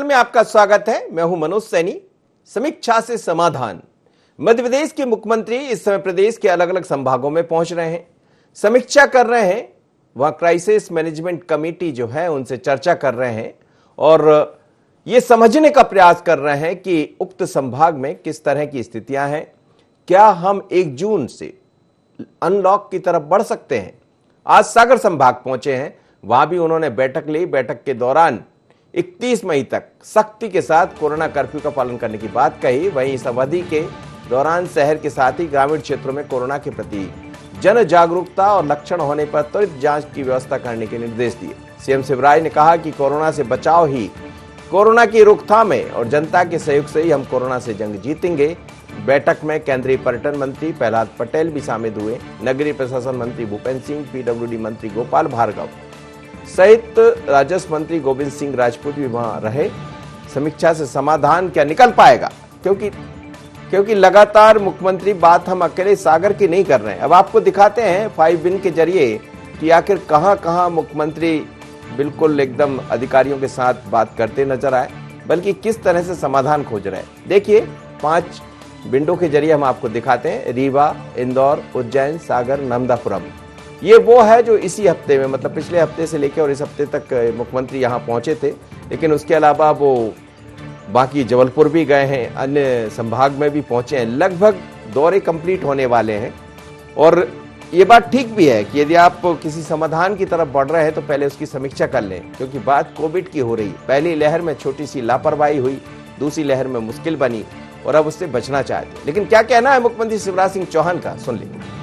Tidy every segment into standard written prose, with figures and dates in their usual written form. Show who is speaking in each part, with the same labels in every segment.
Speaker 1: में आपका स्वागत है। मैं हूं मनोज सैनी। समीक्षा से समाधान। मध्य प्रदेश के मुख्यमंत्री इस समय प्रदेश के अलग अलग संभागों में पहुंच रहे हैं, समीक्षा कर रहे हैं। वहां क्राइसिस मैनेजमेंट कमेटी जो है उनसे चर्चा कर रहे हैं और ये समझने का प्रयास कर रहे हैं कि उक्त संभाग में किस तरह की स्थितियां हैं, क्या हम 1 जून से अनलॉक की तरफ बढ़ सकते हैं। आज सागर संभाग पहुंचे हैं, वहां भी उन्होंने बैठक ली। बैठक के दौरान 31 मई तक सख्ती के साथ कोरोना कर्फ्यू का पालन करने की बात कही। वहीं इस अवधि के दौरान शहर के साथ ही ग्रामीण क्षेत्रों में कोरोना के प्रति जन जागरूकता और लक्षण होने पर त्वरित जांच की व्यवस्था करने के निर्देश दिए। सीएम शिवराज ने कहा कि कोरोना से बचाव ही कोरोना की रोकथाम है और जनता के सहयोग से ही हम कोरोना से जंग जीतेंगे। बैठक में केंद्रीय पर्यटन मंत्री प्रहलाद पटेल भी शामिल हुए। नगरीय प्रशासन मंत्री भूपेंद्र सिंह, पीडब्ल्यूडी मंत्री गोपाल भार्गव सहित राजस्व मंत्री गोविंद सिंह राजपूत भी वहां रहे। समीक्षा से समाधान क्या निकल पाएगा, क्योंकि लगातार मुख्यमंत्री बात हम अकेले सागर की नहीं कर रहे हैं। अब आपको दिखाते हैं 5 विन के जरिए कि आखिर कहां मुख्यमंत्री बिल्कुल एकदम अधिकारियों के साथ बात करते नजर आए, बल्कि किस तरह से समाधान खोज रहे हैं। देखिए 5 विंडो के जरिए हम आपको दिखाते हैं। रीवा, इंदौर, उज्जैन, सागर, नर्मदापुरम। ये वो है जो इसी हफ्ते में, मतलब पिछले हफ्ते से लेकर और इस हफ्ते तक मुख्यमंत्री यहाँ पहुंचे थे। लेकिन उसके अलावा वो बाकी जबलपुर भी गए हैं, अन्य संभाग में भी पहुंचे हैं। लगभग दौरे कंप्लीट होने वाले हैं और ये बात ठीक भी है कि यदि आप किसी समाधान की तरफ बढ़ रहे हैं तो पहले उसकी समीक्षा कर लें, क्योंकि बात कोविड की हो रही। पहली लहर में छोटी सी लापरवाही हुई, दूसरी लहर में मुश्किल बनी और अब उससे बचना चाहते। लेकिन क्या कहना है मुख्यमंत्री शिवराज सिंह चौहान का, सुन लीजिए।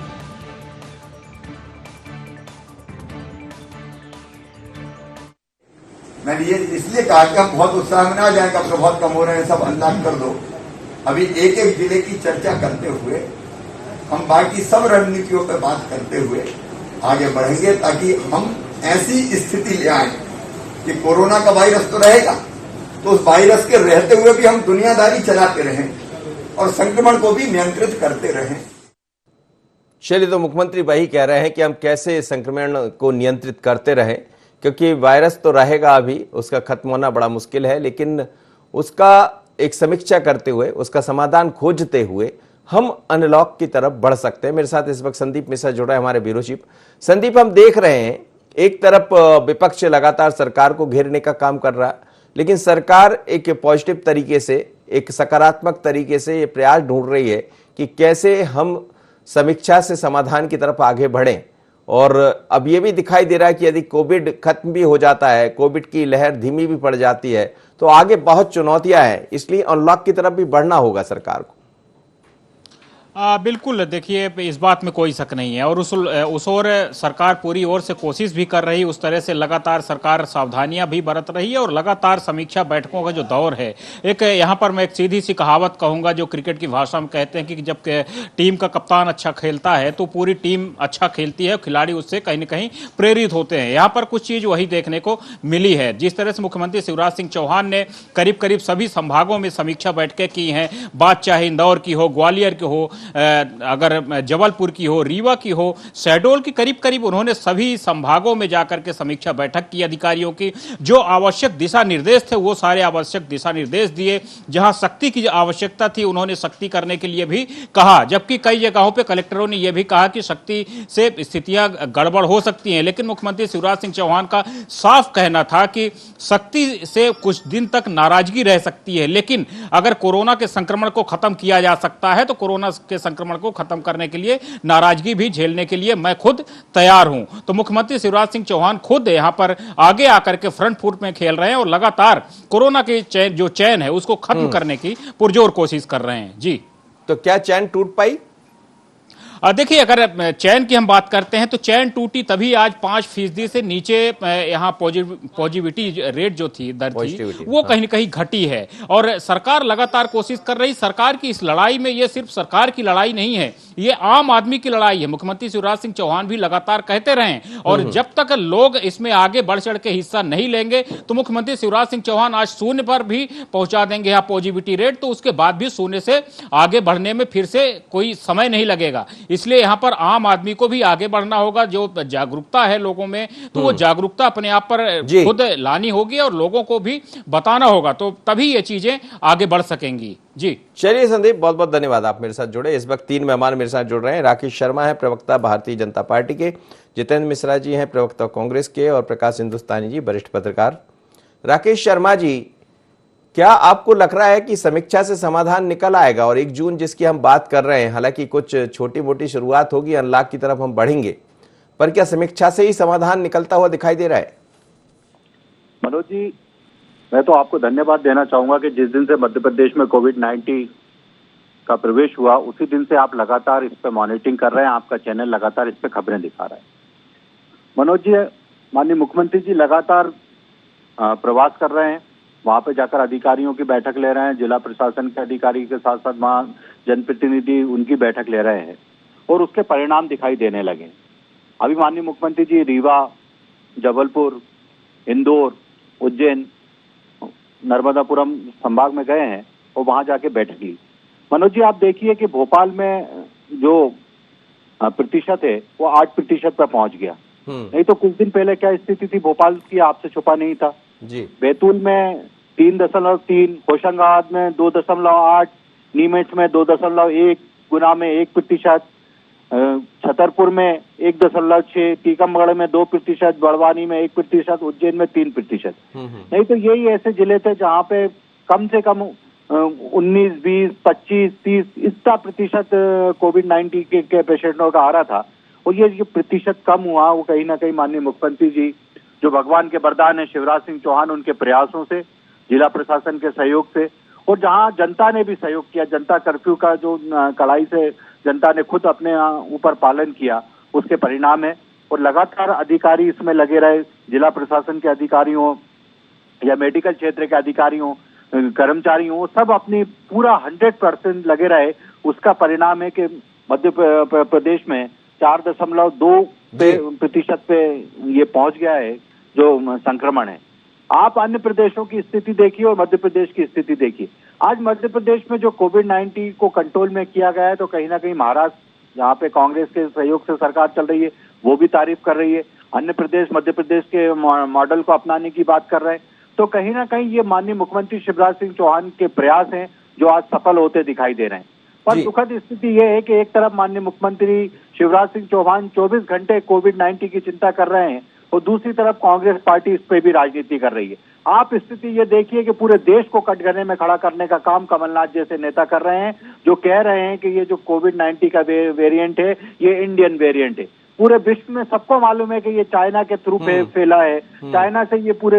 Speaker 2: मैंने ये इसलिए कहा कि हम बहुत उत्साह में ना जाएं, अब तो बहुत कम हो रहे हैं, सब अनलॉक कर दो। अभी एक एक जिले की चर्चा करते हुए हम बाकी सब रणनीतियों पर बात करते हुए आगे बढ़ेंगे, ताकि हम ऐसी स्थिति ले आए कि कोरोना का वायरस तो रहेगा, तो उस वायरस के रहते हुए भी हम दुनियादारी चलाते रहें और संक्रमण को भी नियंत्रित करते रहें।
Speaker 1: चलिए, तो मुख्यमंत्री वही कह रहे हैं कि हम कैसे संक्रमण को नियंत्रित करते रहें, क्योंकि वायरस तो रहेगा, अभी उसका खत्म होना बड़ा मुश्किल है। लेकिन उसका एक समीक्षा करते हुए, उसका समाधान खोजते हुए हम अनलॉक की तरफ बढ़ सकते हैं। मेरे साथ इस वक्त संदीप मिश्रा जुड़ा है, हमारे ब्यूरो चीफ। संदीप, हम देख रहे हैं एक तरफ विपक्ष लगातार सरकार को घेरने का काम कर रहा है, लेकिन सरकार एक पॉजिटिव तरीके से, एक सकारात्मक तरीके से ये प्रयास ढूंढ रही है कि कैसे हम समीक्षा से समाधान की तरफ आगे बढ़ें। और अब ये भी दिखाई दे रहा है कि यदि कोविड खत्म भी हो जाता है, कोविड की लहर धीमी भी पड़ जाती है, तो आगे बहुत चुनौतियां हैं, इसलिए अनलॉक की तरफ भी बढ़ना होगा सरकार को।
Speaker 3: बिल्कुल, देखिए इस बात में कोई शक नहीं है और उस ओर सरकार पूरी ओर से कोशिश भी कर रही, उस तरह से लगातार सरकार सावधानियां भी बरत रही है और लगातार समीक्षा बैठकों का जो दौर है। एक यहाँ पर मैं एक सीधी सी कहावत कहूँगा जो क्रिकेट की भाषा में कहते हैं कि जब टीम का कप्तान अच्छा खेलता है तो पूरी टीम अच्छा खेलती है, खिलाड़ी उससे कहीं न कहीं प्रेरित होते हैं। यहाँ पर कुछ चीज़ वही देखने को मिली है। जिस तरह से मुख्यमंत्री शिवराज सिंह चौहान ने करीब करीब सभी संभागों में समीक्षा बैठकें की हैं, बात चाहे इंदौर की हो, ग्वालियर की हो, अगर जबलपुर की हो, रीवा की हो, शहडोल की, करीब करीब उन्होंने सभी संभागों में जाकर के समीक्षा बैठक की। अधिकारियों की जो आवश्यक दिशा निर्देश थे वो सारे आवश्यक दिशा निर्देश दिए। जहां सख्ती की आवश्यकता थी उन्होंने सख्ती करने के लिए भी कहा, जबकि कई जगहों पे कलेक्टरों ने यह भी कहा कि सख्ती से स्थितियां गड़बड़ हो सकती हैं। लेकिन मुख्यमंत्री शिवराज सिंह चौहान का साफ कहना था कि सख्ती से कुछ दिन तक नाराजगी रह सकती है, लेकिन अगर कोरोना के संक्रमण को खत्म किया जा सकता है तो कोरोना के संक्रमण को खत्म करने के लिए नाराजगी भी झेलने के लिए मैं खुद तैयार हूं। तो मुख्यमंत्री शिवराज सिंह चौहान खुद यहां पर आगे आकर के फ्रंट फुट में खेल रहे हैं और लगातार कोरोना के जो चैन है उसको खत्म करने की पुरजोर कोशिश कर रहे हैं। जी,
Speaker 1: तो क्या चैन टूट पाई?
Speaker 3: देखिए, अगर चैन की हम बात करते हैं तो चैन टूटी तभी आज 5% से नीचे यहाँ पॉजिटिविटी रेट जो थी, दर थी, वो कहीं न कहीं घटी है और सरकार लगातार कोशिश कर रही। सरकार की इस लड़ाई में ये सिर्फ सरकार की लड़ाई नहीं है, ये आम आदमी की लड़ाई है। मुख्यमंत्री शिवराज सिंह चौहान भी लगातार कहते रहे और जब तक लोग इसमें आगे बढ़ चढ़ के हिस्सा नहीं लेंगे तो मुख्यमंत्री शिवराज सिंह चौहान आज 0 पर भी पहुंचा देंगे यहाँ पॉजिटिविटी रेट, तो उसके बाद भी 0 से आगे बढ़ने में फिर से कोई समय नहीं लगेगा। इसलिए यहाँ पर आम आदमी को भी आगे बढ़ना होगा। जो जागरूकता है लोगों में, तो वो जागरूकता अपने आप पर खुद लानी होगी और लोगों को भी बताना होगा, तो तभी ये चीजें आगे बढ़ सकेंगी। जी
Speaker 1: चलिए संदीप, बहुत बहुत धन्यवाद, आप मेरे साथ जुड़े। इस वक्त 3 मेहमान मेरे साथ जुड़ रहे हैं। राकेश शर्मा है प्रवक्ता भारतीय जनता पार्टी के, जितेंद्र मिश्रा जी हैं प्रवक्ता कांग्रेस के, और प्रकाश हिंदुस्तानी जी वरिष्ठ पत्रकार। राकेश शर्मा जी, क्या आपको लग रहा है कि समीक्षा से समाधान निकल आएगा? और 1 जून जिसकी हम बात कर रहे हैं, हालांकि कुछ छोटी मोटी शुरुआत होगी, अनलॉक की तरफ हम बढ़ेंगे, पर क्या समीक्षा से ही समाधान निकलता हुआ दिखाई दे रहा है?
Speaker 4: मनोज जी, मैं तो आपको धन्यवाद देना चाहूंगा कि जिस दिन से मध्य प्रदेश में कोविड-19 का प्रवेश हुआ, उसी दिन से आप लगातार इस पर मॉनिटरिंग कर रहे हैं। आपका चैनल लगातार इस पे खबरें दिखा रहा है। मनोज जी, माननीय मुख्यमंत्री जी लगातार प्रवास कर रहे हैं, वहां पे जाकर अधिकारियों की बैठक ले रहे हैं, जिला प्रशासन के अधिकारी के साथ साथ वहां जनप्रतिनिधि उनकी बैठक ले रहे हैं, और उसके परिणाम दिखाई देने लगे। अभी माननीय मुख्यमंत्री जी रीवा, जबलपुर, इंदौर, उज्जैन, नर्मदापुरम संभाग में गए हैं और वहां जाके बैठक ली। मनोज जी, आप देखिए कि भोपाल में जो प्रतिशत है वो 8% पर पहुंच गया। नहीं तो कुछ दिन पहले क्या स्थिति थी भोपाल की, आपसे छुपा नहीं था
Speaker 1: जी।
Speaker 4: बैतूल में 3.3, होशंगाबाद में 2.8, नीमच में 2.1, गुना में 1%, छतरपुर में 1.6, टीकमगढ़ में 2%, बड़वानी में 1%, उज्जैन में 3%। नहीं तो यही ऐसे जिले थे जहां पे कम से कम 19, 20, 25, 30 इतना प्रतिशत कोविड-19 के पेशेंटों का आ रहा था, और ये प्रतिशत कम हुआ। वो कहीं ना कहीं माननीय मुख्यमंत्री जी, जो भगवान के वरदान है, शिवराज सिंह चौहान, उनके प्रयासों से, जिला प्रशासन के सहयोग से, और जहां जनता ने भी सहयोग किया, जनता कर्फ्यू का जो कड़ाई से जनता ने खुद अपने ऊपर पालन किया, उसके परिणाम है। और लगातार अधिकारी इसमें लगे रहे, जिला प्रशासन के अधिकारियों या मेडिकल क्षेत्र के अधिकारियों, कर्मचारियों, सब अपनी पूरा 100% लगे रहे। उसका परिणाम है कि मध्य प्रदेश में 4.2% पे ये पहुंच गया है जो संक्रमण है। आप अन्य प्रदेशों की स्थिति देखिए और मध्य प्रदेश की स्थिति देखिए। आज मध्य प्रदेश में जो कोविड-19 को कंट्रोल में किया गया है, तो कहीं ना कहीं महाराष्ट्र, जहाँ पे कांग्रेस के सहयोग से सरकार चल रही है, वो भी तारीफ कर रही है। अन्य प्रदेश मध्य प्रदेश के मॉडल को अपनाने की बात कर रहे हैं। तो कहीं ना कहीं ये माननीय मुख्यमंत्री शिवराज सिंह चौहान के प्रयास हैं जो आज सफल होते दिखाई दे रहे हैं। पर दुखद स्थिति ये है कि एक तरफ माननीय मुख्यमंत्री शिवराज सिंह चौहान 24 घंटे कोविड-19 की चिंता कर रहे हैं, और दूसरी तरफ कांग्रेस पार्टी इस पे भी राजनीति कर रही है। आप स्थिति ये देखिए कि पूरे देश को कटघरे में खड़ा करने का काम कमलनाथ जैसे नेता कर रहे हैं, जो कह रहे हैं कि ये जो कोविड-19 का वेरिएंट है, ये इंडियन वेरिएंट है। पूरे विश्व में सबको मालूम है कि ये चाइना के थ्रू फैला है, चाइना से ये पूरे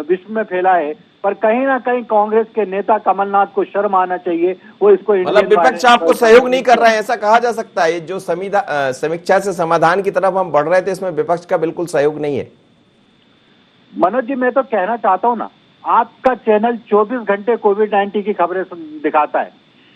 Speaker 4: विश्व में फैला है। पर कहीं ना कहीं कांग्रेस के नेता कमलनाथ को शर्म आना चाहिए, वो इसको
Speaker 1: मतलब विपक्ष आपको सहयोग नहीं कर रहा है, ऐसा कहा जा सकता है? जो समीक्षा से समाधान की तरफ हम बढ़ रहे थे, इसमें विपक्ष का बिल्कुल सहयोग नहीं है।
Speaker 4: मनोज जी, मैं तो कहना चाहता हूं ना, आपका चैनल 24 घंटे कोविड-19 की खबरें दिखाता है।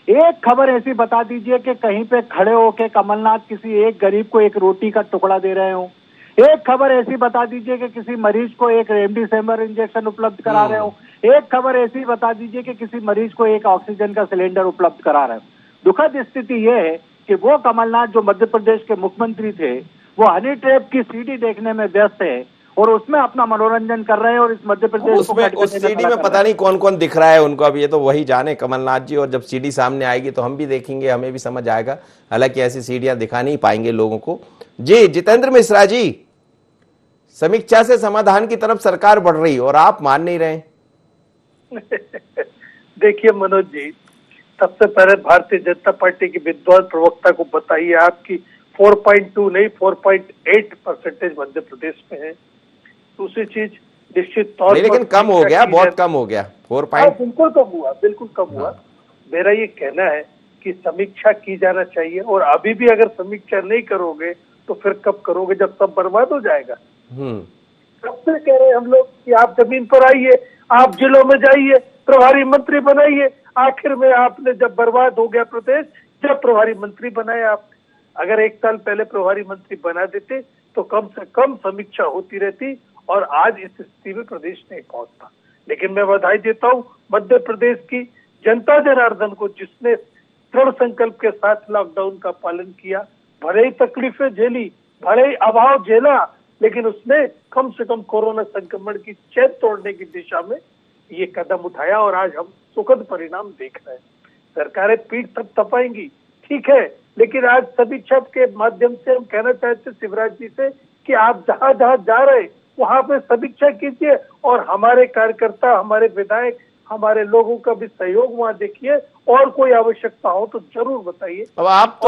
Speaker 4: एक खबर ऐसी बता दीजिए कि कहीं पे खड़े होके कमलनाथ किसी एक गरीब को एक रोटी का टुकड़ा दे रहे हो। एक खबर ऐसी बता दीजिए कि किसी मरीज को एक रेमडेसिविर इंजेक्शन उपलब्ध करा रहे हो। एक खबर ऐसी बता दीजिए कि किसी मरीज को एक ऑक्सीजन का सिलेंडर उपलब्ध करा रहे हो। दुखद स्थिति यह है कि वो कमलनाथ जो मध्य प्रदेश के मुख्यमंत्री थे, वो हनी ट्रैप की सीडी देखने में व्यस्त है और उसमें अपना मनोरंजन कर रहे हैं। और इस मध्य प्रदेश
Speaker 1: उस सीडी में पता नहीं कौन कौन दिख रहा है उनको, अब ये तो वही जाने कमलनाथ जी। और जब सीडी सामने आएगी तो हम भी देखेंगे, हमें भी समझ आएगा। हालांकि ऐसी सीडियां दिखा नहीं पाएंगे लोगों को। जी जितेंद्र मिश्रा जी, समीक्षा से समाधान की तरफ सरकार बढ़ रही और आप मान नहीं रहे।
Speaker 5: देखिए मनोज जी, सबसे पहले भारतीय जनता पार्टी की विद्वान प्रवक्ता को बताइए, आपकी 4.2 नहीं 4.8% मध्य प्रदेश में है। दूसरी चीज, निश्चित तौर पर
Speaker 1: लेकिन कम हो गया, बहुत कम हो गया। 4.
Speaker 5: बिल्कुल कम हुआ, बिल्कुल कम हुआ। मेरा ये कहना है कि समीक्षा की जाना चाहिए, और अभी भी अगर समीक्षा नहीं करोगे तो फिर कब करोगे, जब सब बर्बाद हो जाएगा। कब से कह रहे हैं हम लोग कि आप जमीन पर आइए, आप जिलों में जाइए, प्रभारी मंत्री बनाइए। आखिर में आपने जब बर्बाद हो गया प्रदेश, जब प्रभारी मंत्री बनाए आप। अगर 1 साल पहले प्रभारी मंत्री बना देते तो कम से कम समीक्षा होती रहती और आज इस स्थिति में प्रदेश नहीं पहुंचता। लेकिन मैं बधाई देता हूं मध्य प्रदेश की जनता जनार्दन को, जिसने दृढ़ संकल्प के साथ लॉकडाउन का पालन किया। भले ही तकलीफें झेली, भले ही अभाव झेला, लेकिन उसने कम से कम कोरोना संक्रमण की चैन तोड़ने की दिशा में ये कदम उठाया और आज हम सुखद परिणाम देख रहे हैं। सरकारें पीठ थपथपाएंगी, ठीक है, लेकिन आज समीक्षा के माध्यम से हम कहना चाहते हैं शिवराज जी से कि आप जहां जहां जा रहे वहां पे समीक्षा कीजिए और हमारे कार्यकर्ता, हमारे विधायक, हमारे लोगों का भी सहयोग वहां देखिए और कोई आवश्यकता हो तो जरूर बताइए।
Speaker 1: अब आप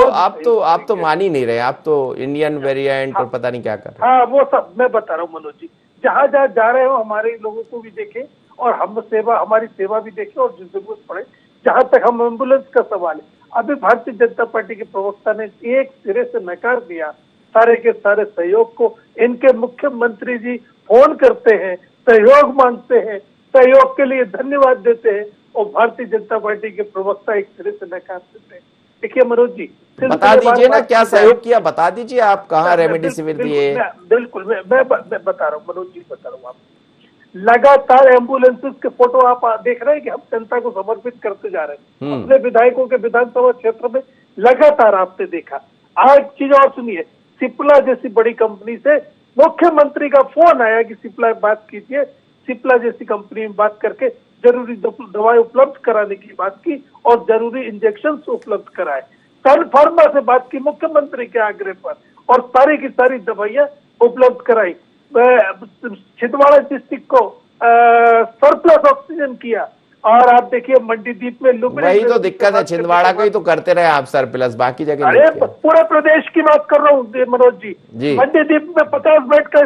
Speaker 1: तो मान ही नहीं रहे, आप तो इंडियन वेरिएंट और पता नहीं क्या कर रहे हैं।
Speaker 5: हाँ, वो सब मैं बता रहा हूँ मनोज जी, जहां जहां जा रहे हो हमारे लोगों को भी देखें और हमारी सेवा भी देखें और जो जरूरत पड़े, जहां तक हम एम्बुलेंस का सवाल है, अभी भारतीय जनता पार्टी के प्रवक्ता ने एक सिरे से नकार दिया सारे के सारे सहयोग को। इनके मुख्यमंत्री जी फोन करते हैं, सहयोग मांगते हैं, सहयोग के लिए धन्यवाद देते हैं और भारतीय जनता पार्टी के प्रवक्ता एक सिरे से नकार देते हैं। देखिए मनोज जी,
Speaker 1: बता दीजिए ना क्या सहयोग किया, बता दीजिए आप कहाँ रेमडेसिविर दिए।
Speaker 5: बिल्कुल मैं बता रहा हूँ मनोज जी, बता रहा हूँ आप लगातार एम्बुलेंसेस के फोटो आप देख रहे हैं कि हम जनता को समर्पित करते जा रहे हैं अपने विधायकों के विधानसभा क्षेत्र में, लगातार आपने देखा। आज चीज और सुनिए, सिप्ला जैसी बड़ी कंपनी से मुख्यमंत्री का फोन आया कि सिप्ला बात कीजिए, सिप्ला जैसी कंपनी में बात करके जरूरी दवाएं उपलब्ध कराने की बात की और जरूरी इंजेक्शन उपलब्ध कराए। सन फार्मा से बात की मुख्यमंत्री के आग्रह पर और सारी की सारी दवाइयां उपलब्ध कराई। छिंदवाड़ा डिस्ट्रिक्ट को सरप्लस ऑक्सीजन किया और आप देखिए मंडीदीप में
Speaker 1: वही तो दिक्कत है, छिंदवाड़ा को ही तो करते रहे आप सरप्लस, बाकी जगह
Speaker 5: अरे पूरे प्रदेश की बात कर रहा हूँ मनोज जी। मंडीदीप में 50 बेड का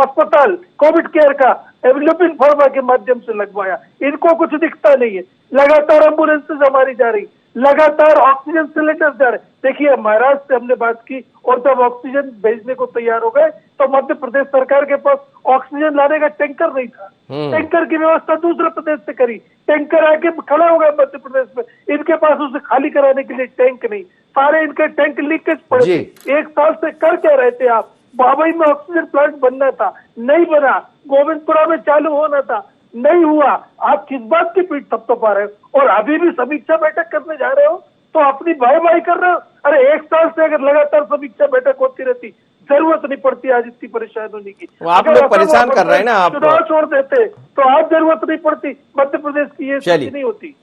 Speaker 5: अस्पताल कोविड केयर का लुपिन फार्मा के माध्यम से लगवाया। इनको कुछ दिखता नहीं है, लगातार एम्बुलेंसेज हमारी जा रही, लगातार ऑक्सीजन सिलेंडर जा रहे। देखिए महाराष्ट्र से हमने बात की और जब ऑक्सीजन भेजने को तैयार हो गए तो मध्य प्रदेश सरकार के पास ऑक्सीजन लाने का टैंकर नहीं था, टैंकर की व्यवस्था दूसरे प्रदेश से करी, टैंकर आके खड़े हो गए मध्य प्रदेश में, इनके पास उसे खाली कराने के लिए टैंक नहीं, सारे इनके टैंक लीकेज पड़े। एक साल से कर क्या रहे थे आप? बाबई में ऑक्सीजन प्लांट बनना था, नहीं बना, गोविंदपुरा में चालू होना था, नहीं हुआ। आप किस बात की पीठ थपथपा रहे हो और अभी भी समीक्षा बैठक करने जा रहे हो तो अपनी भाई कर रहे हो। अरे एक साल से अगर लगातार समीक्षा बैठक होती रहती, जरूरत नहीं पड़ती आज इतनी परेशान होने की।
Speaker 1: आप लोग परेशान कर रहे हैं ना, आप
Speaker 5: चुनाव छोड़ देते तो आज जरूरत नहीं पड़ती, मध्य प्रदेश की ये स्थिति नहीं होती।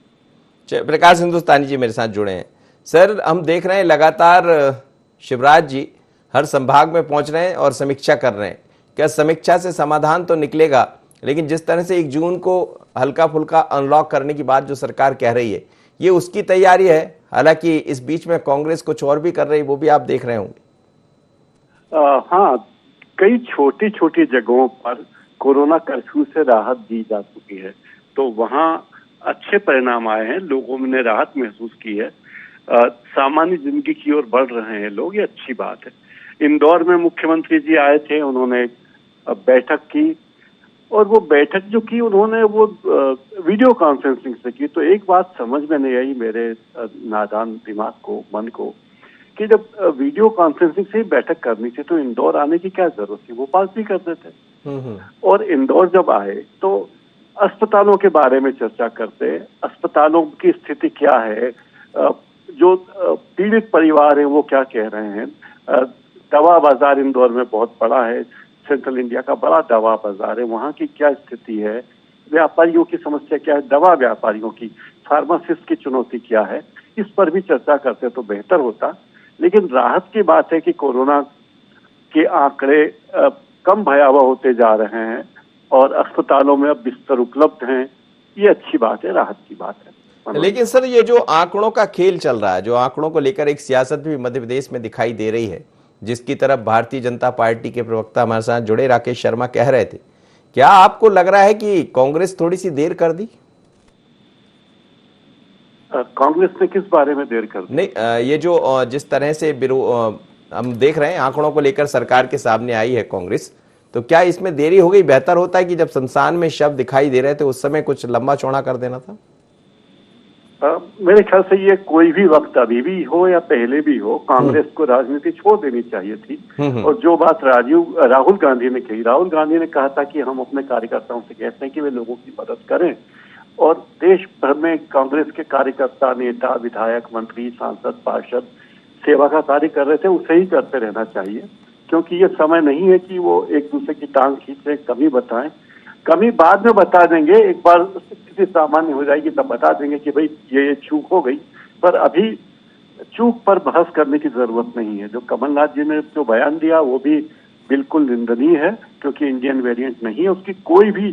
Speaker 1: प्रकाश हिंदुस्तानी जी मेरे साथ जुड़े हैं। सर, हम देख रहे हैं लगातार शिवराज जी हर संभाग में पहुंच रहे हैं और समीक्षा कर रहे हैं। क्या समीक्षा से समाधान तो निकलेगा, लेकिन जिस तरह से 1 जून को हल्का फुल्का अनलॉक करने की बात जो सरकार कह रही है, ये उसकी तैयारी है। हालांकि इस बीच में कांग्रेस कुछ और भी कर रही है, वो भी आप देख रहे होंगे।
Speaker 6: हाँ, कई छोटी छोटी जगहों पर कोरोना कर्फ्यू से राहत दी जा चुकी है, तो वहाँ अच्छे परिणाम आए हैं, लोगों ने राहत महसूस की है, सामान्य जिंदगी की ओर बढ़ रहे हैं लोग, ये अच्छी बात है। इंदौर में मुख्यमंत्री जी आए थे, उन्होंने बैठक की और वो बैठक जो की उन्होंने वो वीडियो कॉन्फ्रेंसिंग से की। तो एक बात समझ में नहीं आई मेरे नादान दिमाग को, मन को, कि जब वीडियो कॉन्फ्रेंसिंग से ही बैठक करनी थी तो इंदौर आने की क्या जरूरत थी, वो पास भी कर देते। और इंदौर जब आए तो अस्पतालों के बारे में चर्चा करते, अस्पतालों की स्थिति क्या है, जो पीड़ित परिवार है वो क्या कह रहे हैं। दवा बाजार इंदौर में बहुत बड़ा है, सेंट्रल इंडिया का बड़ा दवा बाजार है, वहाँ की क्या स्थिति है, व्यापारियों की समस्या क्या है, दवा व्यापारियों की, फार्मासिस्ट की चुनौती क्या है, इस पर भी चर्चा करते तो बेहतर होता। लेकिन राहत की बात है कि कोरोना के आंकड़े कम भयावह होते जा रहे हैं और अस्पतालों में अब बिस्तर उपलब्ध हैं, ये अच्छी बात है, राहत की बात है।
Speaker 1: लेकिन सर, ये जो आंकड़ों का खेल चल रहा है, जो आंकड़ों को लेकर एक सियासत भी मध्य प्रदेश में दिखाई दे रही है, जिसकी तरफ भारतीय जनता पार्टी के प्रवक्ता हमारे साथ जुड़े राकेश शर्मा कह रहे थे, क्या आपको लग रहा है कि कांग्रेस थोड़ी सी देर कर दी?
Speaker 6: कांग्रेस ने किस बारे में देर कर दी?
Speaker 1: नहीं, ये जो जिस तरह से हम देख रहे हैं आंकड़ों को लेकर सरकार के सामने आई है कांग्रेस, तो क्या इसमें देरी हो गई? बेहतर होता है कि जब शमशान में शव दिखाई दे रहे थे उस समय कुछ लंबा चौड़ा कर देना था।
Speaker 6: मेरे ख्याल से ये कोई भी वक्त अभी भी हो या पहले भी हो, कांग्रेस को राजनीति छोड़ देनी चाहिए थी। और जो बात राहुल गांधी ने कही, राहुल गांधी ने कहा था कि हम अपने कार्यकर्ताओं से कहते हैं कि वे लोगों की मदद करें, और देश भर में कांग्रेस के कार्यकर्ता, नेता, विधायक, मंत्री, सांसद, पार्षद सेवा का कार्य कर रहे थे उसे ही करते रहना चाहिए, क्योंकि ये समय नहीं है कि वो एक दूसरे की टांग खींचे, कमी बताएं। कमी बाद में बता देंगे, एक बार स्थिति सामान्य हो जाएगी तब बता देंगे कि भाई ये चूक हो गई, पर अभी चूक पर बहस करने की जरूरत नहीं है। जो कमलनाथ जी ने जो बयान दिया वो भी बिल्कुल निंदनीय है, क्योंकि इंडियन वेरिएंट नहीं है, उसकी कोई भी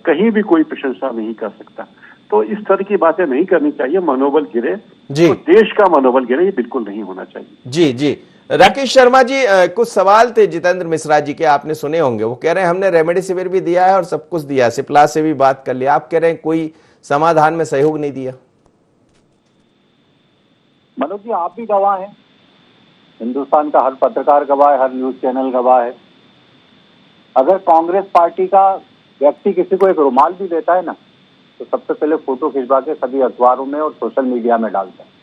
Speaker 6: कहीं भी कोई प्रशंसा नहीं कर सकता। तो इस तरह की बातें नहीं करनी चाहिए, मनोबल गिरे
Speaker 1: जी।
Speaker 6: तो देश का मनोबल गिरे, ये बिल्कुल नहीं होना चाहिए।
Speaker 1: जी जी। राकेश शर्मा जी, कुछ सवाल थे जितेंद्र मिश्रा जी के, आपने सुने होंगे। वो कह रहे हैं हमने रेमडेसिविर भी दिया है और सब कुछ दिया, सिप्ला से भी बात कर लिया, आप कह रहे हैं कोई समाधान में सहयोग नहीं दिया।
Speaker 4: मनोज जी, आप भी गवाह हैं, हिंदुस्तान का हर पत्रकार गवाह है, हर न्यूज चैनल गवाह है। अगर कांग्रेस पार्टी का व्यक्ति किसी को एक रुमाल भी देता है ना, तो सबसे पहले फोटो खिंचवा के सभी अखबारों में और सोशल मीडिया में डालता है।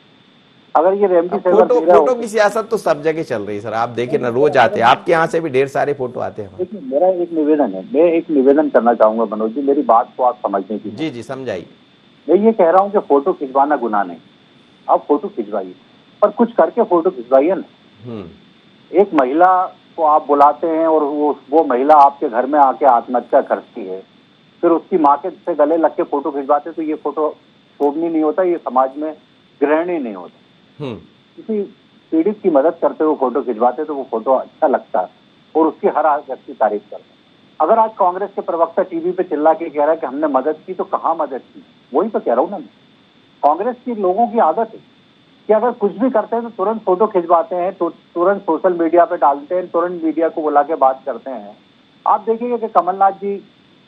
Speaker 4: अगर ये रेमडेसिविर
Speaker 1: फोटो की सियासत तो सब जगह चल रही है सर, आप देखिए ना, रोज आते हैं आपके यहाँ से भी ढेर सारे फोटो आते हैं।
Speaker 4: देखिए, मेरा एक निवेदन है, मैं एक निवेदन करना चाहूंगा मनोज जी, मेरी बात को आप समझने की।
Speaker 1: जी जी, समझाइए।
Speaker 4: मैं ये कह रहा हूँ कि फोटो खिंचवाना गुनाह नहीं, आप फोटो खिंचवाइए, पर कुछ करके फोटो खिंचवाइए ना। एक महिला को आप बुलाते हैं और वो महिला आपके घर में आके आत्महत्या करती है, फिर उसकी माँ के से गले लग के फोटो खिंचवाते, तो ये फोटो शोभनीय नहीं होता, ये समाज में ग्रहणीय नहीं होता। किसी पीड़ित की मदद करते हुए फोटो खिंचवाते तो वो फोटो अच्छा लगता है और उसकी हर व्यक्ति तारीफ करता है। अगर आज कांग्रेस के प्रवक्ता टीवी पे चिल्ला के कह रहा है कि हमने मदद की, तो कहाँ मदद की? वही तो कह रहा हूँ ना, कांग्रेस की लोगों की आदत है कि अगर कुछ भी करते हैं तो तुरंत फोटो खिंचवाते हैं, तो तुरंत सोशल मीडिया पे डालते हैं, तुरंत मीडिया को बुला के बात करते हैं। आप देखिएगा कि कमलनाथ जी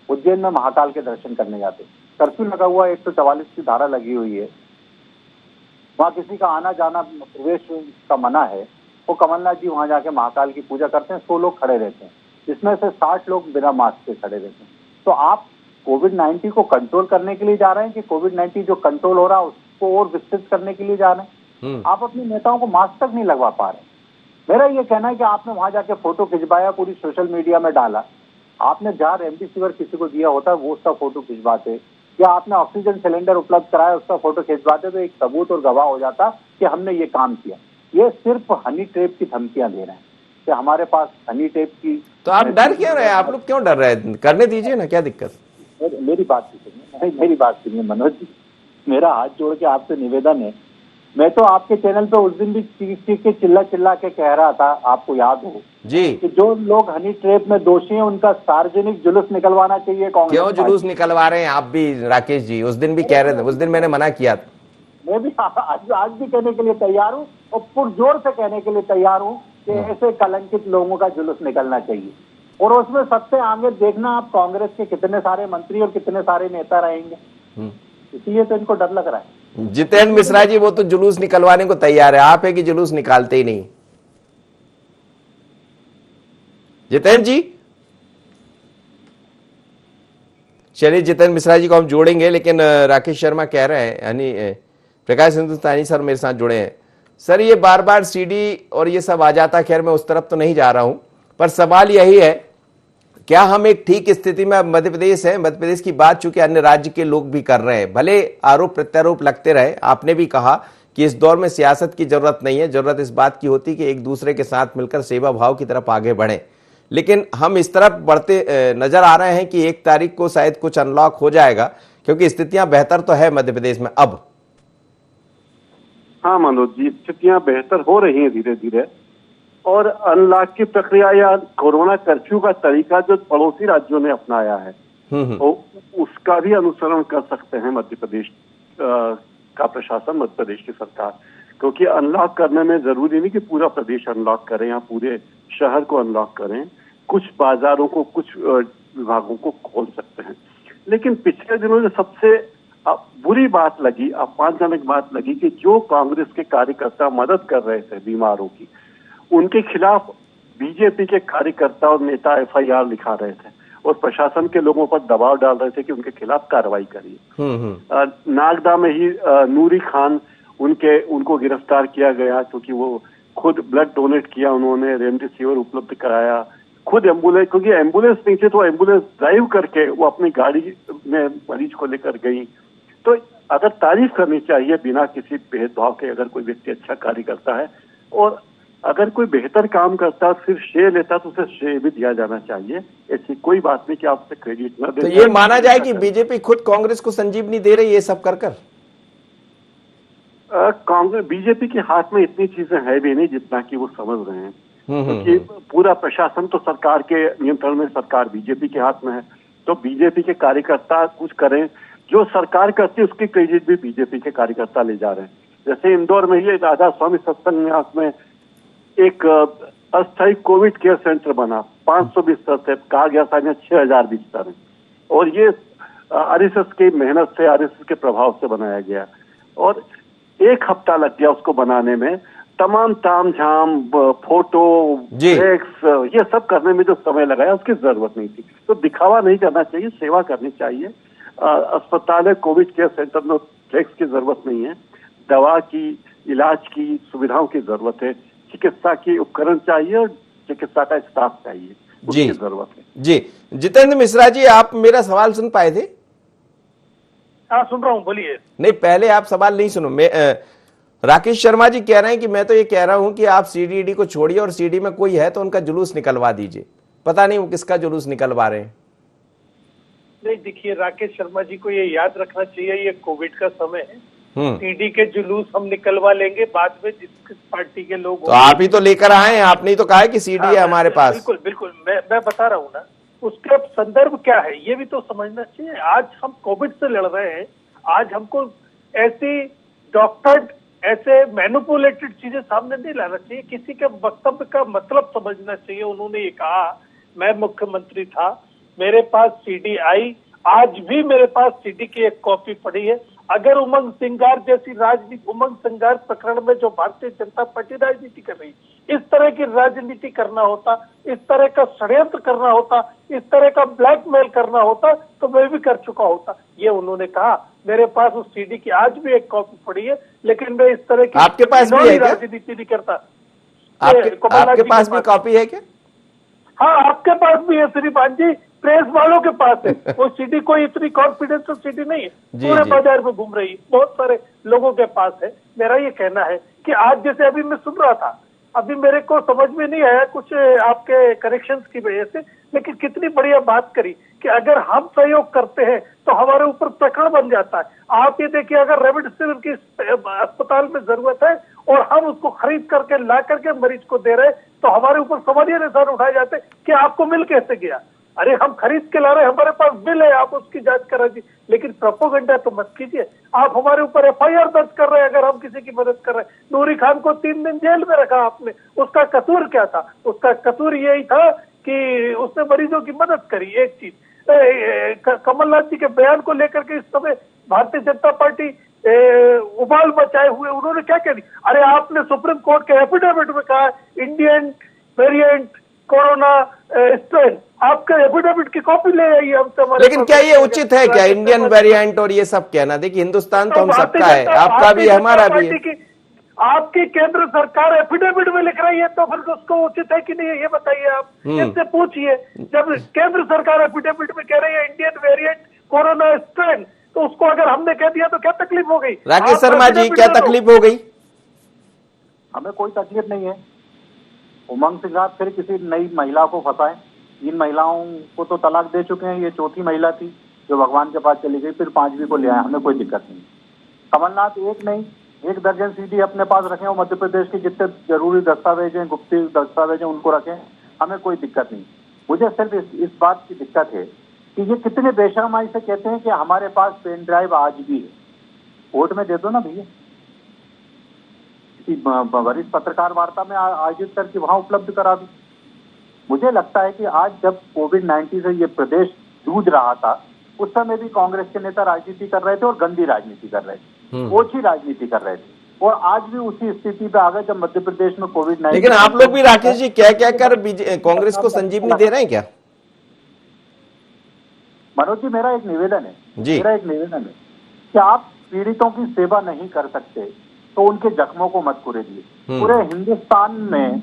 Speaker 4: उज्जैन में महाकाल के दर्शन करने जाते, कर्फ्यू लगा हुआ, 144 की धारा लगी हुई है, वहाँ किसी का आना जाना प्रवेश का मना है, वो कमलनाथ जी वहाँ जाके महाकाल की पूजा करते हैं, 100 लोग खड़े रहते हैं, जिसमें से 60 लोग बिना मास्क के खड़े रहते हैं। तो आप कोविड-19 को कंट्रोल करने के लिए जा रहे हैं कि कोविड-19 जो कंट्रोल हो रहा है उसको और विस्तृत करने के लिए जा रहे हैं? आप अपने नेताओं को मास्क तक नहीं लगवा पा रहे। मेरा ये कहना है कि आपने वहां जाके फोटो खिंचवाया, पूरी सोशल मीडिया में डाला, आपने जहाँ रेमडेसिविर किसी को दिया होता है वो उसका फोटो खिंचवाते, या आपने ऑक्सीजन सिलेंडर उपलब्ध कराया उसका फोटो खिंचवाते, तो एक सबूत और गवाह हो जाता कि हमने ये काम किया। ये सिर्फ हनी ट्रैप की धमकियां दे रहे हैं कि हमारे पास हनी ट्रैप की।
Speaker 1: तो आप डर क्यों रहे हैं? आप लोग क्यों डर रहे हैं? करने दीजिए ना, क्या दिक्कत?
Speaker 4: मेरी बात सुनिए, मेरी बात सुनिए मनोज जी, मेरा हाथ जोड़ के आपसे निवेदन है, मैं तो आपके चैनल पे उस दिन भी चीख के चिल्ला के कह रहा था, आपको याद हो
Speaker 1: जी,
Speaker 4: कि जो लोग हनी ट्रैप में दोषी हैं उनका सार्वजनिक जुलूस निकलवाना चाहिए। कांग्रेस
Speaker 1: क्यों जुलूस निकलवा रहे हैं आप भी राकेश जी? उस दिन भी कह रहे थे, उस दिन मैंने मना किया था।
Speaker 4: मैं भी आज भी कहने के लिए तैयार हूँ और पुरजोर से कहने के लिए तैयार हूँ कि ऐसे कलंकित लोगों का जुलूस निकलना चाहिए, और उसमें सबसे आगे देखना आप कांग्रेस के कितने सारे मंत्री और कितने सारे नेता रहेंगे, इसलिए तो इनको डर लग रहा है।
Speaker 1: जितेंद्र मिश्रा जी वो तो जुलूस निकलवाने को तैयार है, आप है कि जुलूस निकालते ही नहीं। जितेंद्र जी, चलिए जितेंद्र मिश्रा जी को हम जोड़ेंगे, लेकिन राकेश शर्मा कह रहे हैं, यानी प्रकाश हिंदुस्तानी सर मेरे साथ जुड़े हैं। सर ये बार बार सीडी और ये सब आ जाता, खैर मैं उस तरफ तो नहीं जा रहा हूं, पर सवाल यही है, क्या हम एक ठीक स्थिति में? अब मध्य प्रदेश है, मध्य प्रदेश की बात चूंकि अन्य राज्य के लोग भी कर रहे हैं, भले आरोप प्रत्यारोप लगते रहे, आपने भी कहा कि इस दौर में सियासत की जरूरत नहीं है, जरूरत इस बात की होती कि एक दूसरे के साथ मिलकर सेवा भाव की तरफ आगे बढ़े, लेकिन हम इस तरफ बढ़ते नजर आ रहे हैं कि 1 तारीख को शायद कुछ अनलॉक हो जाएगा, क्योंकि स्थितियां बेहतर तो है मध्य प्रदेश में अब।
Speaker 6: हाँ मनोज जी, स्थितियां बेहतर हो रही हैं धीरे धीरे, और अनलॉक की प्रक्रिया या कोरोना कर्फ्यू का तरीका जो पड़ोसी राज्यों ने अपनाया है तो उसका भी अनुसरण कर सकते हैं मध्य प्रदेश का प्रशासन, मध्य प्रदेश की सरकार, क्योंकि अनलॉक करने में जरूरी नहीं कि पूरा प्रदेश अनलॉक करें या पूरे शहर को अनलॉक करें, कुछ बाजारों को, कुछ विभागों को खोल सकते हैं। लेकिन पिछले दिनों में सबसे बुरी बात लगी, अपमानजनक बात लगी कि जो कांग्रेस के कार्यकर्ता मदद कर रहे थे बीमारों की, उनके खिलाफ बीजेपी के कार्यकर्ता और नेता एफआईआर लिखा रहे थे और प्रशासन के लोगों पर दबाव डाल रहे थे कि उनके खिलाफ कार्रवाई करिए। नागदा में ही नूरी खान, उनको गिरफ्तार किया गया क्योंकि वो खुद ब्लड डोनेट किया, उन्होंने रेमडेसिविर उपलब्ध कराया, खुद एम्बुलेंस, क्योंकि एम्बुलेंस नहीं थी तो एम्बुलेंस ड्राइव करके वो अपनी गाड़ी में मरीज को लेकर गई। तो अगर तारीफ करनी चाहिए बिना किसी भेदभाव के, अगर कोई व्यक्ति अच्छा कार्य करता है और अगर कोई बेहतर काम करता सिर्फ श्रेय लेता तो उसे श्रेय भी दिया जाना चाहिए। ऐसी कोई बात नहीं कि आप उसे क्रेडिट न दें।
Speaker 1: तो ये माना जाए कि बीजेपी खुद कांग्रेस को संजीवनी दे रही है सब कर
Speaker 6: कांग्रेस बीजेपी के हाथ में इतनी चीजें है भी नहीं जितना कि वो समझ रहे हैं, क्योंकि पूरा प्रशासन तो सरकार के नियंत्रण में, सरकार बीजेपी के हाथ में है। तो बीजेपी के कार्यकर्ता कुछ करें, जो सरकार करती है उसकी क्रेडिट भी बीजेपी के कार्यकर्ता ले जा रहे हैं। जैसे इंदौर में ही राधा स्वामी सत्संग न्यास में एक अस्थायी कोविड केयर सेंटर बना, 500 बिस्तर थे, कहा गया था 6000 बिस्तर है, और ये आरएसएस की मेहनत से, आरएसएस के प्रभाव से बनाया गया, और 1 हफ्ता लग गया उसको बनाने में। तमाम तामझाम, फोटो, फ्लेक्स, ये सब करने में जो समय लगाया उसकी जरूरत नहीं थी। तो दिखावा नहीं करना चाहिए, सेवा करनी चाहिए। अस्पताल है, कोविड केयर सेंटर में फ्लेक्स की जरूरत नहीं है। दवा की, इलाज की सुविधाओं की जरूरत है, चिकित्सा की उपकरण चाहिए और चिकित्सा का स्टाफ चाहिए, उसकी जरूरत है।
Speaker 1: जी जितेंद्र मिश्रा जी, आप मेरा सवाल सुन पाए थे?
Speaker 5: हाँ सुन रहा हूँ, बोलिए।
Speaker 1: नहीं, पहले आप सवाल नहीं सुनो। राकेश शर्मा जी कह रहे हैं कि मैं तो ये कह रहा हूं कि आप सीडीडी को छोड़िए और सीडी में कोई है तो उनका जुलूस निकलवा दीजिए। पता नहीं वो किसका जुलूस निकलवा रहे हैं।
Speaker 5: नहीं देखिए, राकेश शर्मा जी को ये याद रखना चाहिए, ये कोविड का समय है। सीडी के जुलूस हम निकलवा लेंगे बाद में, जिस पार्टी के लोग।
Speaker 1: तो आप ही तो लेकर आए हैं, आपने ही तो कहा है कि सीडी है हमारे पास।
Speaker 5: बिल्कुल बिल्कुल, मैं बता रहा हूँ ना, उसका संदर्भ क्या है ये भी तो समझना चाहिए। आज हम कोविड से लड़ रहे हैं, आज हमको ऐसी डॉक्टर्ड, ऐसे मैनिपुलेटेड चीजें सामने नहीं लाना चाहिए। किसी के वक्तव्य का मतलब समझना चाहिए। उन्होंने ये कहा, मैं मुख्यमंत्री था, मेरे पास सीडी आई, आज भी मेरे पास सीडी की एक कॉपी पड़ी है। अगर उमंग सिंगार जैसी राजनीति, उमंग सिंगार प्रकरण में जो भारतीय जनता पार्टी राजनीति कर रही, इस तरह की राजनीति करना होता, इस तरह का षड्यंत्र करना होता, इस तरह का ब्लैकमेल करना होता तो मैं भी कर चुका होता, ये उन्होंने कहा। मेरे पास उस सीडी की आज भी एक कॉपी पड़ी है, लेकिन मैं इस तरह की
Speaker 1: आपके पास भी है क्या?
Speaker 5: राजनीति नहीं करता।
Speaker 1: आपके पास भी कॉपी है क्या?
Speaker 5: हाँ, आपके पास भी है श्रीमान जी, प्रेस वालों के पास है। वो सीडी कोई इतनी कॉन्फिडेंशियल सीडी नहीं है, पूरे बाजार में घूम रही है, बहुत सारे लोगों के पास है। मेरा ये कहना है कि आज जैसे अभी मैं सुन रहा था, अभी मेरे को समझ में नहीं आया कुछ आपके करेक्शंस की वजह से, लेकिन कितनी बढ़िया बात करी कि अगर हम सहयोग करते हैं तो हमारे ऊपर प्रकरण बन जाता है। आप ये देखिए, अगर रेमडेसिविर की अस्पताल में जरूरत है और हम उसको खरीद करके ला करके मरीज को दे रहे, तो हमारे ऊपर सवालिया निशान उठाए जाते कि आपको मिल कैसे गया। अरे हम खरीद के ला रहे, हमारे पास बिल है, आप उसकी जांच करा दी, लेकिन प्रोपोगंडा तो मत कीजिए। आप हमारे ऊपर एफआईआर दर्ज कर रहे हैं अगर हम किसी की मदद कर रहे हैं। नूरी खान को 3 दिन जेल में रखा आपने, उसका कसूर क्या था? उसका कसूर यही था कि उसने मरीजों की मदद करी। एक चीज, कमलनाथ जी के बयान को लेकर के इस समय भारतीय जनता पार्टी उबाल मचाए हुए, उन्होंने क्या कह दी? अरे आपने सुप्रीम कोर्ट के एफिडेविट में कहा इंडियन वेरिएंट कोरोना स्ट्रेन, आपके एफिडेविट की कॉपी ले आइए हमसे।
Speaker 1: लेकिन क्या ये उचित है क्या, इंडियन वेरिएंट और ये सब कहना? देखिए, हिंदुस्तान तो हम सबका है, आपका भी है, हमारा भी है।
Speaker 5: आपकी केंद्र सरकार एफिडेविट में लिख रही है तो फिर उसको उचित है कि नहीं है, ये बताइए आप। इससे पूछिए, जब केंद्र सरकार एफिडेविट में कह रही है इंडियन वेरिएंट कोरोना स्ट्रेन, तो उसको अगर हमने कह दिया तो क्या तकलीफ हो गई?
Speaker 1: राकेश शर्मा जी, क्या तकलीफ हो गई?
Speaker 7: हमें कोई तकलीफ नहीं है। उमंग सिंगार फिर किसी नई महिला को फंसाए। 3 महिलाओं को तो तलाक दे चुके हैं, ये 4थी महिला थी जो भगवान के पास चली गई, फिर 5वीं को ले आए, हमें कोई दिक्कत नहीं। कमलनाथ एक नहीं, 1 दर्जन सीडी अपने पास रखें और मध्य प्रदेश के जितने जरूरी दस्तावेज हैं, गुप्त दस्तावेज हैं, उनको रखें, हमें कोई दिक्कत नहीं। मुझे सिर्फ इस बात की दिक्कत है कि ये कितने बेशर्माई से कहते हैं कि हमारे पास पेन ड्राइव आज भी है। कोर्ट में दे दो ना भैया, वरिष्ठ पत्रकार वार्ता में आयोजित करके वहां उपलब्ध करा दी। मुझे लगता है कि आज जब कोविड-19 से ये प्रदेश जूझ रहा था, उस समय भी कांग्रेस के नेता राजनीति कर रहे थे और गंदी राजनीति कर रहे थे, ओछी राजनीति कर रहे थे, और आज भी उसी स्थिति पे आ गए जब मध्य प्रदेश में कोविड-19।
Speaker 1: लेकिन आप लोग भी राकेश जी क्या क्या कर कांग्रेस को संजीवनी दे रहे हैं क्या?
Speaker 7: मनोज जी, मेरा एक निवेदन है
Speaker 1: जी,
Speaker 7: मेरा एक निवेदन है कि आप पीड़ितों की सेवा नहीं कर सकते तो उनके जख्मों को मत कुरेदिए। पूरे हिंदुस्तान में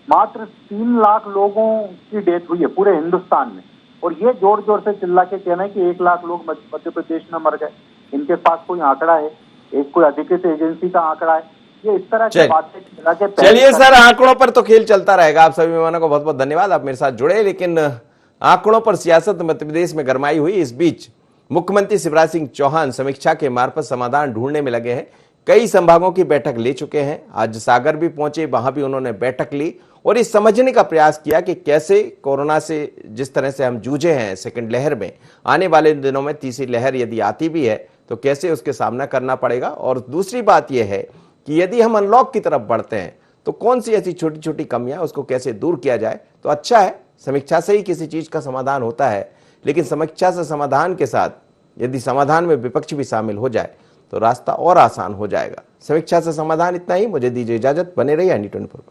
Speaker 7: मात्र 3 लाख लोगों की डेथ हुई है पूरे हिंदुस्तान में, और ये जोर जोर से चिल्ला के कहना है कि 1 लाख लोग मध्य प्रदेश में मर गए। इनके पास कोई आंकड़ा है? एक कोई अधिकृत एजेंसी का आंकड़ा है? ये इस तरह की
Speaker 1: चल-
Speaker 7: बातें मिला के
Speaker 1: चलिए सर, आंकड़ों पर तो खेल चलता रहेगा। आप सभी मेहमानों को बहुत बहुत धन्यवाद, आप मेरे साथ जुड़े। लेकिन आंकड़ों पर सियासत मध्य प्रदेश में गरमाई हुई। इस बीच मुख्यमंत्री शिवराज सिंह चौहान समीक्षा के मार्फत समाधान ढूंढने में लगे हैं। कई संभागों की बैठक ले चुके हैं। आज सागर भी पहुंचे, वहां भी उन्होंने बैठक ली और इस समझने का प्रयास किया कि कैसे कोरोना से जिस तरह से हम जूझे हैं सेकंड लहर में, आने वाले दिनों में तीसरी लहर यदि आती भी है तो कैसे उसके सामना करना पड़ेगा। और दूसरी बात यह है कि यदि हम अनलॉक की तरफ बढ़ते हैं तो कौन सी ऐसी छोटी छोटी कमियां उसको कैसे दूर किया जाए। तो अच्छा है, समीक्षा से ही किसी चीज का समाधान होता है, लेकिन समीक्षा से समाधान के साथ यदि समाधान में विपक्ष भी शामिल हो जाए तो रास्ता और आसान हो जाएगा। समीक्षा से समाधान इतना ही। मुझे दीजिए इजाजत, बने रहिए N24 पर।